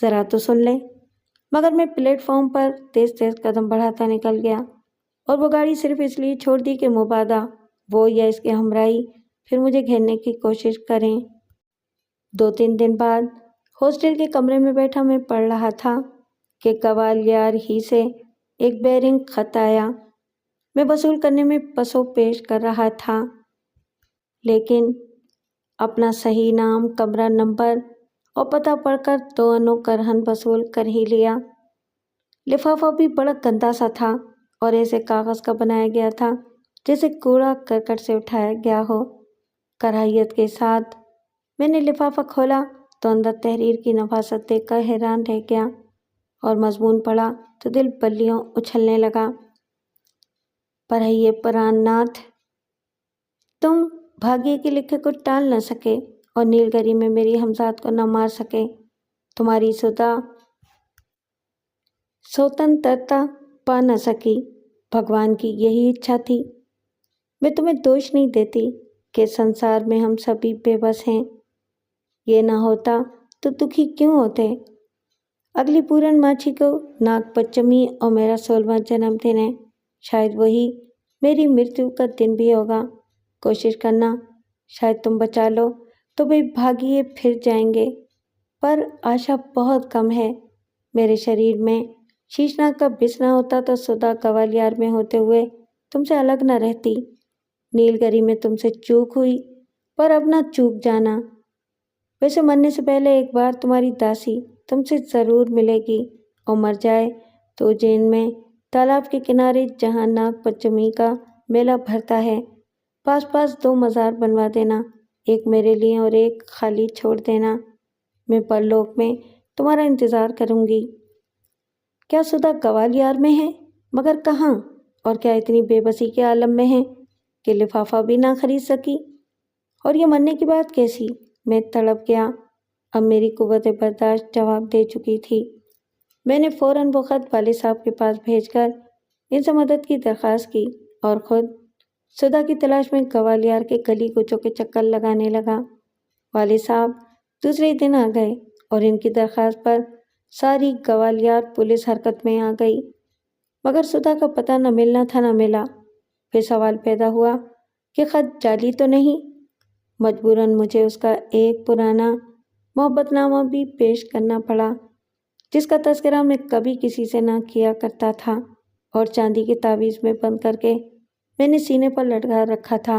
ذرا تو سن لیں۔ مگر میں پلیٹ فارم پر تیز تیز قدم بڑھاتا نکل گیا اور وہ گاڑی صرف اس لیے چھوڑ دی کہ مبادا وہ یا اس کے ہمراہی پھر مجھے گھیرنے کی کوشش کریں۔ 2-3 دن بعد ہاسٹل کے کمرے میں بیٹھا میں پڑھ رہا تھا کہ گوالیار ہی سے ایک بیرنگ خط آیا۔ میں وصول کرنے میں پسو پیش کر رہا تھا، لیکن اپنا صحیح نام، کمرہ نمبر اور پتہ پڑھ کر 2 انو کرہن وصول کر ہی لیا۔ لفافہ بھی بڑا گندا سا تھا اور ایسے کاغذ کا بنایا گیا تھا جیسے کوڑا کرکٹ سے اٹھایا گیا ہو۔ کراہیت کے ساتھ میں نے لفافہ کھولا تو اندر تحریر کی نفاست دیکھ کر حیران رہ گیا اور مضمون پڑھا تو دل بلیوں اچھلنے لگا۔ پڑھئیے پران ناتھ، تم بھاگیہ کے لکھے کو ٹال نہ سکے اور نیل گری میں میری ہمزاد کو نہ مار سکے۔ تمہاری سدا سوتنترتا پا نہ سکی، بھگوان کی یہی اچھا تھی۔ میں تمہیں دوش نہیں دیتی کہ سنسار میں ہم سبھی بے بس ہیں، یہ نہ ہوتا تو دکھی کیوں ہوتے؟ اگلی پورن ماچھی کو ناگ پنچمی اور میرا 16واں جنم دن ہے، شاید وہی میری مرتیو کا دن بھی ہوگا۔ کوشش کرنا، شاید تم بچا لو تو بے بھاگیے پھر جائیں گے، پر آشا بہت کم ہے۔ میرے شریر میں شیشناگ کا بس نہ ہوتا تو سدا گوالیار میں ہوتے ہوئے تم سے الگ نہ رہتی۔ نیل گری میں تم سے چوک ہوئی، پر اب نہ چوک جانا۔ ویسے مرنے سے پہلے ایک بار تمہاری داسی تم سے ضرور ملے گی اور مر جائے تو اجین میں تالاب کے کنارے جہاں ناگ پنچمی کا میلہ بھرتا ہے، پاس پاس 2 مزار بنوا دینا، ایک میرے لیے اور ایک خالی چھوڑ دینا۔ میں پرلوک میں تمہارا انتظار کروں گی۔ کیا سدا گوالیار میں ہے؟ مگر کہاں؟ اور کیا اتنی بے بسی کے عالم میں ہے کہ لفافہ بھی نہ خرید سکی؟ اور یہ مرنے کی بات کیسی؟ میں تڑپ گیا۔ اب میری قوت برداشت جواب دے چکی تھی۔ میں نے فوراً وہ خط والد صاحب کے پاس بھیج کر ان سے مدد کی درخواست کی اور خود سدا کی تلاش میں گوالیار کے گلی کوچوں کے چکر لگانے لگا۔ والد صاحب دوسرے دن آ گئے اور ان کی درخواست پر ساری گوالیار پولیس حرکت میں آ گئی، مگر سدا کا پتہ نہ ملنا تھا نہ ملا۔ پھر سوال پیدا ہوا کہ خط جعلی تو نہیں؟ مجبوراً مجھے اس کا ایک پرانا محبت نامہ بھی پیش کرنا پڑا جس کا تذکرہ میں کبھی کسی سے نہ کیا کرتا تھا اور چاندی کی تعویذ میں بند کر کے میں نے سینے پر لٹکا رکھا تھا۔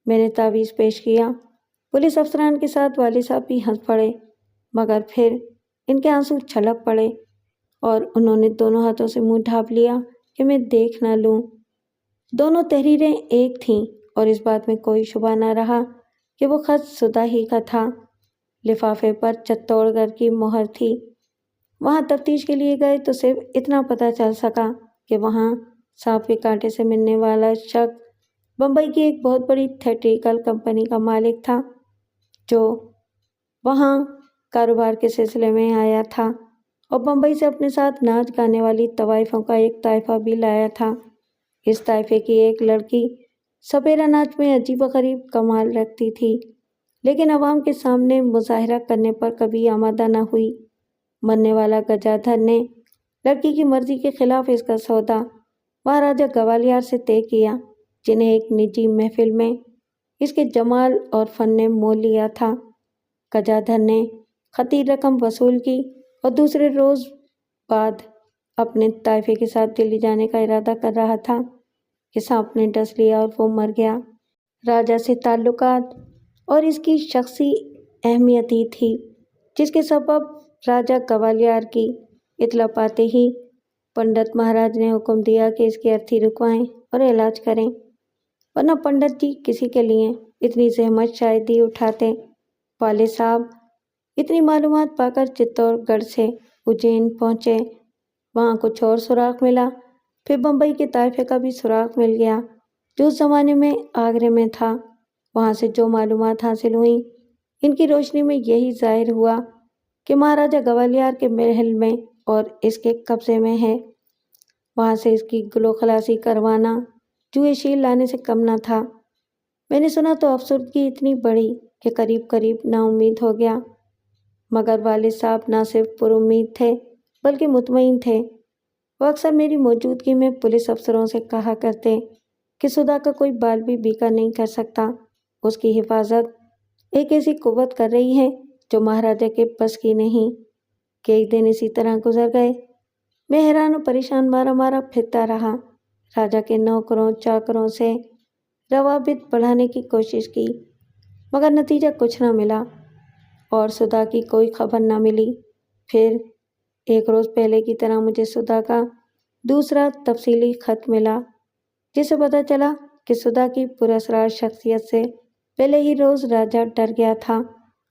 میں نے تعویذ پیش کیا۔ پولیس افسران کے ساتھ والد صاحب بھی ہنس پڑے، مگر پھر ان کے آنسو چھلک پڑے اور انہوں نے دونوں ہاتھوں سے منہ ڈھانپ لیا کہ میں دیکھ نہ لوں۔ دونوں تحریریں ایک تھیں اور اس بات میں کوئی شبہ نہ رہا کہ وہ خط سدا ہی کا تھا۔ لفافے پر چتوڑ گڑھ کی مہر تھی۔ وہاں تفتیش کے لیے گئے تو صرف اتنا پتہ چل سکا کہ وہاں سانپ کے کانٹے سے ملنے والا شخص بمبئی کی ایک بہت بڑی تھیٹریکل کمپنی کا مالک تھا جو وہاں کاروبار کے سلسلے میں آیا تھا اور بمبئی سے اپنے ساتھ ناچ گانے والی طوائفوں کا ایک طائفہ بھی لایا تھا۔ اس طائفے کی ایک لڑکی سپیرا ناچ میں عجیب و غریب کمال رکھتی تھی، لیکن عوام کے سامنے مظاہرہ کرنے پر کبھی آمادہ نہ ہوئی۔ مرنے والا گجادھر نے لڑکی کی مرضی کے خلاف اس کا سودا مہاراجہ گوالیار سے طے کیا، جنہیں ایک نجی محفل میں اس کے جمال اور فن نے مول لیا تھا۔ گجادھر نے خطیر رقم وصول کی اور دوسرے روز بعد اپنے طائفے کے ساتھ دلی جانے کا ارادہ کر رہا تھا کہ سانپ نے ڈس لیا اور وہ مر گیا۔ راجا سے تعلقات اور اس کی شخصی اہمیت ہی تھی جس کے سبب راجہ گوالیار کی اطلاع پاتے ہی پنڈت مہاراج نے حکم دیا کہ اس کی ارتھی رکوائیں اور علاج کریں، ورنہ پنڈت جی کسی کے لیے اتنی زحمت شاید ہی اٹھاتے۔ والد صاحب اتنی معلومات پا کر چتور گڑھ سے اجین پہنچے، وہاں کچھ اور سراغ ملا، پھر بمبئی کے طائفے کا بھی سراغ مل گیا جو اس زمانے میں آگرے میں تھا۔ وہاں سے جو معلومات حاصل ہوئیں ان کی روشنی میں یہی ظاہر ہوا کہ مہاراجہ گوالیار کے محل میں اور اس کے قبضے میں ہے۔ وہاں سے اس کی گلو خلاصی کروانا جوئے شیر لانے سے کم نہ تھا۔ میں نے سنا تو افسردگی اتنی بڑھی کہ قریب قریب نا امید ہو گیا، مگر والد صاحب نہ صرف پر امید تھے بلکہ مطمئن تھے۔ وہ اکثر میری موجودگی میں پولیس افسروں سے کہا کرتے کہ سدھا کا کوئی بال بھی بیکا نہیں کر سکتا، اس کی حفاظت ایک ایسی قوت کر رہی ہے جو مہاراجہ کے بس کی نہیں۔ کئی دن اسی طرح گزر گئے، میں حیران و پریشان مارا مارا پھرتا رہا۔ راجا کے نوکروں چاکروں سے روابط بڑھانے کی کوشش کی، مگر نتیجہ کچھ نہ ملا اور سدھا کی کوئی خبر نہ ملی۔ پھر ایک روز پہلے کی طرح مجھے سدھا کا دوسرا تفصیلی خط ملا، جس سے پتہ چلا کہ سدھا کی پراسرار شخصیت سے پہلے ہی روز راجا ڈر گیا تھا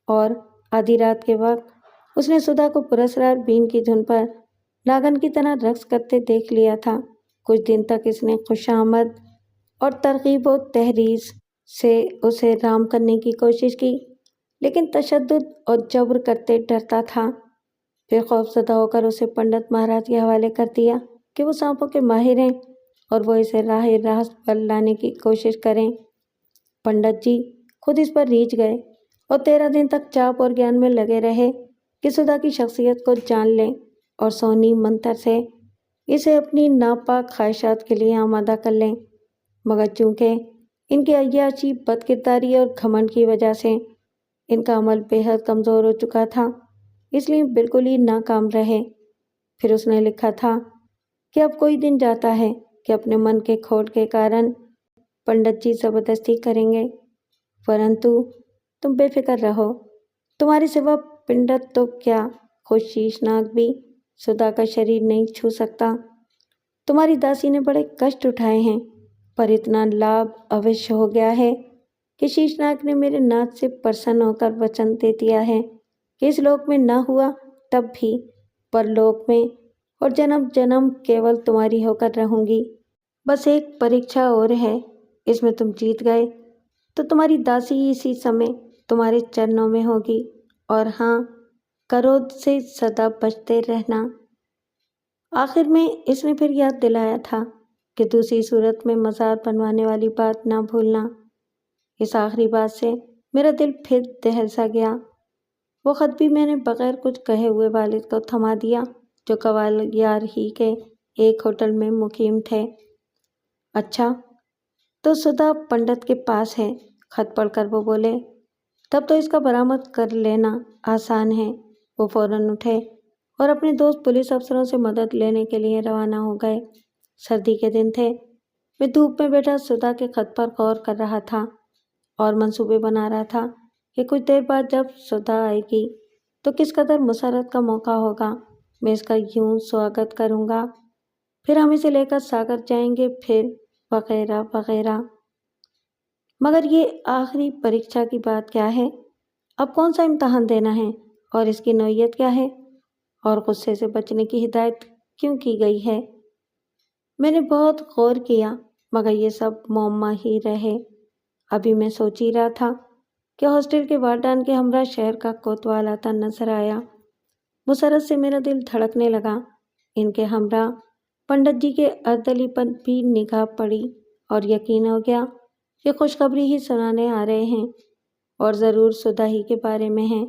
اور آدھی رات کے وقت اس نے سدھا کو پراسرار بین کی دھن پر ناگن کی طرح رقص کرتے دیکھ لیا تھا۔ کچھ دن تک اس نے خوشامد اور ترغیب و تحریض سے اسے رام کرنے کی کوشش کی، لیکن تشدد اور جبر کرتے ڈرتا تھا۔ پھر خوف زدہ ہو کر اسے پنڈت مہاراج کے حوالے کر دیا کہ وہ سانپوں کے ماہر ہیں اور وہ اسے راہ راست پر لانے کی کوشش کریں۔ پنڈت جی خود اس پر ریجھ گئے اور 13 دن تک چاپ اور گیان میں لگے رہے کہ سدھا کی شخصیت کو جان لیں اور سونی منتر سے اسے اپنی ناپاک خواہشات کے لیے آمادہ کر لیں، مگر چونکہ ان کی عیاشی، بد کرداری اور گھمنڈ کی وجہ سے ان کا عمل بے حد کمزور ہو چکا تھا، اس لیے بالکل ہی ناکام رہے۔ پھر اس نے لکھا تھا کہ اب کوئی دن جاتا ہے کہ اپنے من کے کھوٹ کے کارن پنڈت جی زبردستی کریں گے، پرنتو تم بے فکر رہو، تمہارے سوا پنڈت تو کیا خود شیشناگ بھی سدھا کا شریر نہیں چھو سکتا۔ تمہاری داسی نے بڑے کشٹ اٹھائے ہیں، پر اتنا لابھ اوشیہ ہو گیا ہے کہ شیشناگ نے میرے ناتھ سے پرسن ہو کر وچن دے دیا ہے کہ اس لوک میں نہ ہوا تب بھی پر لوک میں اور جنم جنم کیول تمہاری ہو کر رہوں گی۔ بس ایک پریکشا اور ہے، اس میں تم جیت گئے تو تمہاری داسی اسی سمے تمہارے چرنوں میں ہوگی، اور ہاں، کرودھ سے سدا بچتے رہنا۔ آخر میں اس نے پھر یاد دلایا تھا کہ دوسری صورت میں مزار بنوانے والی بات نہ بھولنا۔ اس آخری بات سے میرا دل پھر دہل سا گیا۔ وہ خط بھی میں نے بغیر کچھ کہے ہوئے والد کو تھما دیا جو گوالیار ہی کے ایک ہوٹل میں مقیم تھے۔ اچھا، تو سدھا پنڈت کے پاس ہے؟ خط پڑھ کر وہ بولے، تب تو اس کا برآمد کر لینا آسان ہے۔ وہ فوراً اٹھے اور اپنے دوست پولیس افسروں سے مدد لینے کے لیے روانہ ہو گئے۔ سردی کے دن تھے، میں دھوپ میں بیٹھا سدھا کے خط پر غور کر رہا تھا اور منصوبے بنا رہا تھا کہ کچھ دیر بعد جب سدھا آئے گی تو کس قدر مسرت کا موقع ہوگا، میں اس کا یوں سواگت کروں گا، پھر ہم اسے لے کر ساگر جائیں گے، پھر وغیرہ وغیرہ۔ مگر یہ آخری پریکشا کی بات کیا ہے؟ اب کون سا امتحان دینا ہے اور اس کی نوعیت کیا ہے، اور غصے سے بچنے کی ہدایت کیوں کی گئی ہے؟ میں نے بہت غور کیا، مگر یہ سب معمہ ہی رہے۔ ابھی میں سوچ ہی رہا تھا کہ ہاسٹل کے وارڈن کے ہمراہ شہر کا کوتوال آتا نظر آیا۔ مسرت سے میرا دل دھڑکنے لگا۔ ان کے ہمراہ پنڈت جی کے اردلی پر بھی نگاہ پڑی اور یقین ہو گیا کہ خوشخبری ہی سنانے آ رہے ہیں اور ضرور سدھا ہی کے بارے میں ہیں۔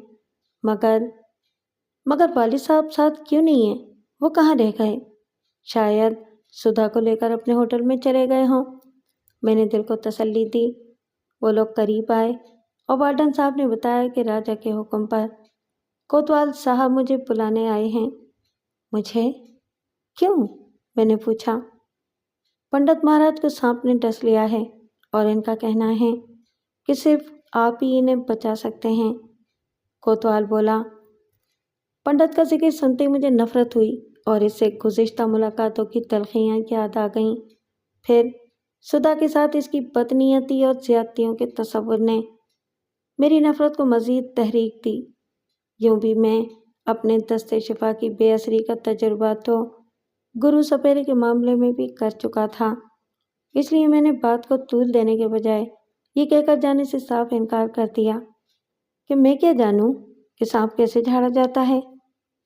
مگر والد صاحب ساتھ کیوں نہیں ہیں؟ وہ کہاں رہ گئے؟ شاید سدھا کو لے کر اپنے ہوٹل میں چلے گئے ہوں۔ میں نے دل کو تسلی دی۔ وہ لوگ قریب آئے اور وارڈن صاحب نے بتایا کہ راجا کے حکم پر کوتوال صاحب مجھے بلانے آئے ہیں۔ مجھے؟ کیوں؟ میں نے پوچھا۔ پنڈت مہاراج کو سانپ نے ڈس لیا ہے اور ان کا کہنا ہے کہ صرف آپ ہی انہیں بچا سکتے ہیں۔ کوتوال بولا۔ پنڈت کا ذکر سنتے ہی مجھے نفرت ہوئی اور اس سے گزشتہ ملاقاتوں کی تلخیاں یاد آ گئیں۔ پھر سدھا کے ساتھ اس کی بدنیتی اور زیادتیوں کے تصور نے میری نفرت کو مزید تحریک دی۔ یوں بھی میں اپنے دست شفا کی بے اثری کا تجربہ تو گرو سپیرے کے معاملے میں بھی کر چکا تھا، اس لیے میں نے بات کو طول دینے کے بجائے یہ کہہ کر جانے سے صاف انکار کر دیا کہ میں کیا جانوں کہ سانپ کیسے جھاڑا جاتا ہے۔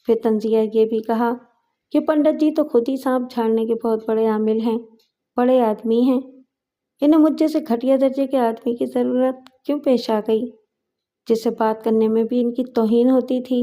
پھر تنزیہ یہ بھی کہا کہ پنڈت جی تو خود ہی سانپ جھاڑنے کے بہت بڑے عامل ہیں، بڑے آدمی ہیں، انہیں مجھ جیسے گھٹیا درجے کے آدمی کی ضرورت کیوں پیش آ گئی جس سے بات کرنے میں بھی ان کی توہین ہوتی تھی۔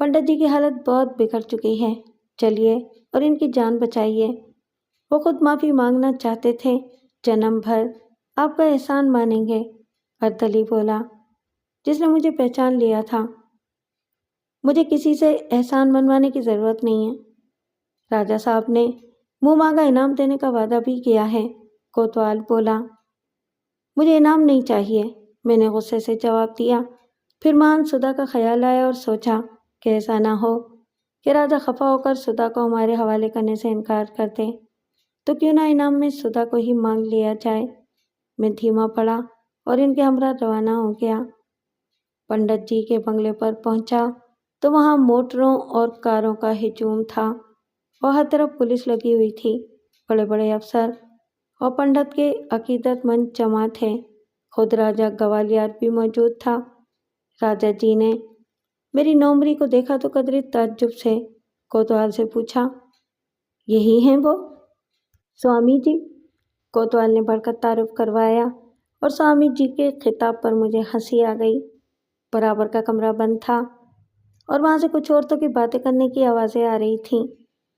پنڈت جی کی حالت بہت بگڑ چکی ہے، چلیے اور ان کی جان بچائیے۔ وہ خود معافی مانگنا چاہتے تھے، جنم بھر آپ کا احسان مانیں گے، اردلی بولا، جس نے مجھے پہچان لیا تھا۔ مجھے کسی سے احسان منوانے کی ضرورت نہیں ہے، راجا صاحب نے منہ مانگا انعام دینے کا وعدہ بھی کیا ہے، کوتوال بولا۔ مجھے انعام نہیں چاہیے، میں نے غصے سے جواب دیا۔ پھر مہان سدھا کا خیال آیا اور سوچا کہ ایسا نہ ہو کہ راجا خفا ہو کر سدھا کو ہمارے حوالے کرنے سے انکار کر دے، تو کیوں نہ انعام میں سدھا کو ہی مانگ لیا جائے۔ میں دھیما پڑا اور ان کے ہمراہ روانہ ہو گیا۔ پنڈت جی کے بنگلے پر پہنچا تو وہاں موٹروں اور کاروں کا ہجوم تھا اور ہر طرف پولیس لگی ہوئی تھی، بڑے بڑے افسر اور پنڈت کے عقیدت مند جمع تھے، خود راجا گوالیار بھی موجود تھا۔ راجا جی نے میری نومری کو دیکھا تو قدرے تعجب سے کوتوال سے پوچھا، یہی ہیں وہ؟ سوامی جی، کوتوال نے بڑھ کر تعارف کروایا اور سوامی جی کے خطاب پر مجھے ہنسی آ گئی۔ برابر کا کمرہ بند تھا اور وہاں سے کچھ عورتوں کی باتیں کرنے کی آوازیں آ رہی تھیں۔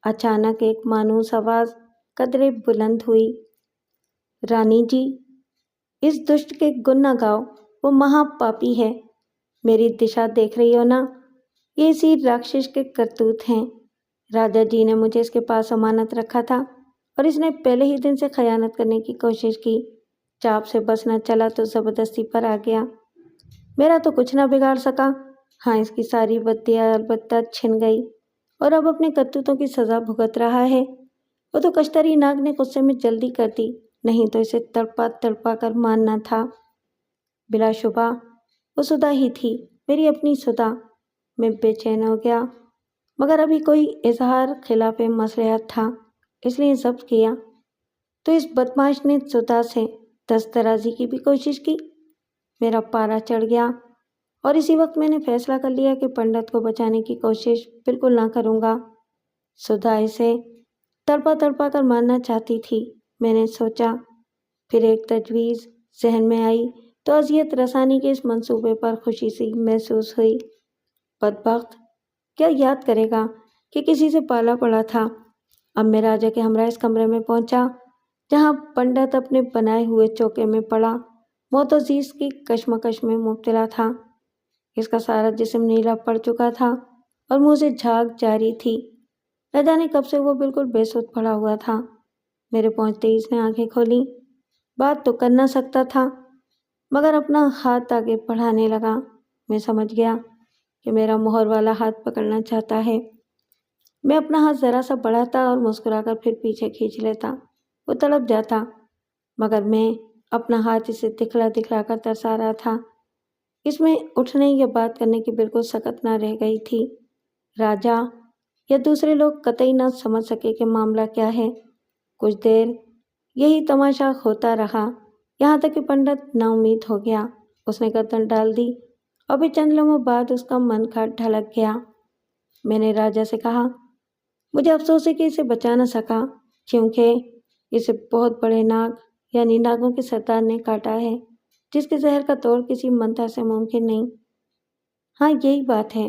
اچانک ایک مانوس آواز قدرے بلند ہوئی، رانی جی، اس دشٹ کے گن نہ گاؤ، وہ مہا پاپی ہے۔ میری دشا دیکھ رہی ہو نا، یہ اسی راکشس کے کرتوت ہیں۔ راجا جی نے مجھے اس کے پاس امانت رکھا تھا اور اس نے پہلے ہی دن سے خیانت کرنے کی کوشش کی، چاپ سے بس نہ چلا تو زبردستی پر آ گیا۔ میرا تو کچھ نہ بگاڑ سکا، ہاں اس کی ساری بدیاں البتہ چھن گئی اور اب اپنے کرتوتوں کی سزا بھگت رہا ہے۔ وہ تو کشتری ناگ نے غصے میں جلدی کر دی، نہیں تو اسے تڑپا تڑپا کر مارنا تھا۔ بلا شبہ وہ سدھا ہی تھی، میری اپنی سدھا۔ میں بے چین ہو گیا، مگر ابھی کوئی اظہار خلاف مصلحت تھا، اس لیے ضبط کیا۔ تو اس بدماش نے سدھا سے دست درازی کی بھی کوشش کی۔ میرا پارا چڑھ گیا اور اسی وقت میں نے فیصلہ کر لیا کہ پنڈت کو بچانے کی کوشش بالکل نہ کروں گا۔ سدھا اسے تڑپا تڑپا کر مارنا چاہتی تھی، میں نے سوچا۔ پھر ایک تجویز ذہن میں آئی تو اذیت رسانی کے اس منصوبے پر خوشی سی محسوس ہوئی۔ بدبخت کیا یاد کرے گا کہ کسی سے پالا پڑا تھا۔ اب میں راجا کے ہمراہ اس کمرے میں پہنچا جہاں پنڈت اپنے بنائے ہوئے چوکے میں پڑا موت و زیست کی کشمکش میں مبتلا تھا۔ اس کا سارا جسم نیلا پڑ چکا تھا اور منہ سے جھاگ جاری تھی، نہ جانے کب سے وہ بالکل بے سدھ پڑا ہوا تھا۔ میرے پہنچتے ہی اس نے آنکھیں کھولیں، بات تو کر نہ سکتا تھا مگر اپنا ہاتھ آگے بڑھانے لگا۔ میں سمجھ گیا کہ میرا مہر والا ہاتھ پکڑنا چاہتا ہے۔ میں اپنا ہاتھ ذرا سا بڑھاتا اور مسکرا کر پھر پیچھے کھینچ لیتا، وہ تڑپ جاتا، مگر میں اپنا ہاتھ اسے دکھلا دکھلا کر ترسا رہا تھا۔ اس میں اٹھنے یا بات کرنے کی بالکل سکت نہ رہ گئی تھی۔ راجا یا دوسرے لوگ قطعی نہ سمجھ سکے کہ معاملہ کیا ہے۔ کچھ دیر یہی تماشا ہوتا رہا، یہاں تک کہ پنڈت نا امید ہو گیا، اس نے گردن ڈال دی اور پھر چند لمحوں بعد اس کا من کا ڈھلک گیا۔ میں نے راجا سے کہا، مجھے افسوس ہے کہ اسے بچا نہ سکا، کیونکہ اسے بہت بڑے ناگ یعنی ناگوں کے سردار نے کاٹا ہے، جس کے زہر کا توڑ کسی منتر سے ممکن نہیں۔ ہاں یہی بات ہے،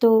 2